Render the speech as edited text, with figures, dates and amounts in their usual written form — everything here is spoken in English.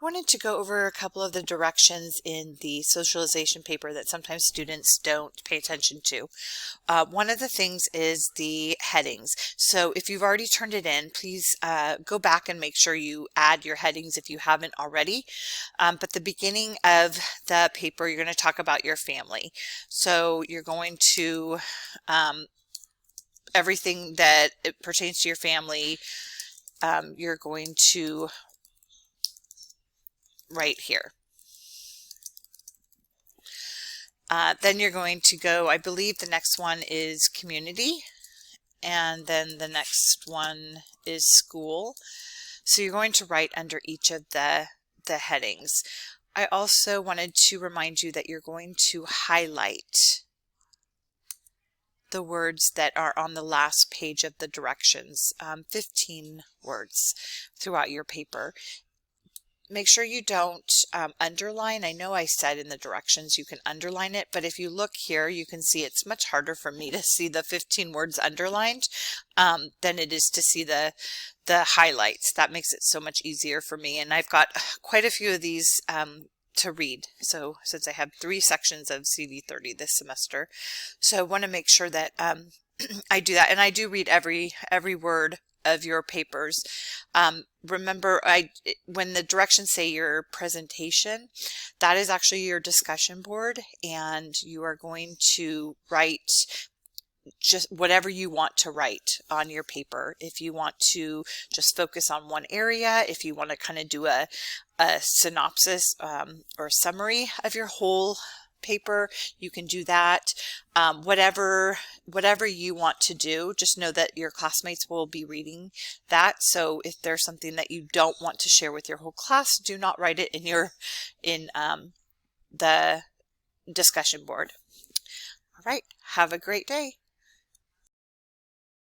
I wanted to go over a couple of the directions in the socialization paper that sometimes students don't pay attention to. One of the things is the headings. So if you've already turned it in, please go back and make sure you add your headings if you haven't already. But the beginning of the paper, you're going to talk about your family. So you're going to everything that it pertains to your family, you're going to write here. Then you're going to go, I believe the next one is community, and then the next one is school. So you're going to write under each of the headings. I also wanted to remind you that you're going to highlight the words that are on the last page of the directions, 15 words throughout your paper. Make sure you don't underline. I know I said in the directions you can underline it, but if you look here, you can see it's much harder for me to see the 15 words underlined than it is to see the highlights. That makes it so much easier for me, and I've got quite a few of these to read. So since I have 3 sections of CV30 this semester, so I want to make sure that I do that, and I do read every word of your papers. Remember, when the directions say your presentation, that is actually your discussion board, and you are going to write just whatever you want to write on your paper. If you want to just focus on one area, if you want to kind of do a synopsis or summary of your whole paper, you can do that. Whatever you want to do, just know that your classmates will be reading that. So if there's something that you don't want to share with your whole class, do not write it in the discussion board. All right, have a great day.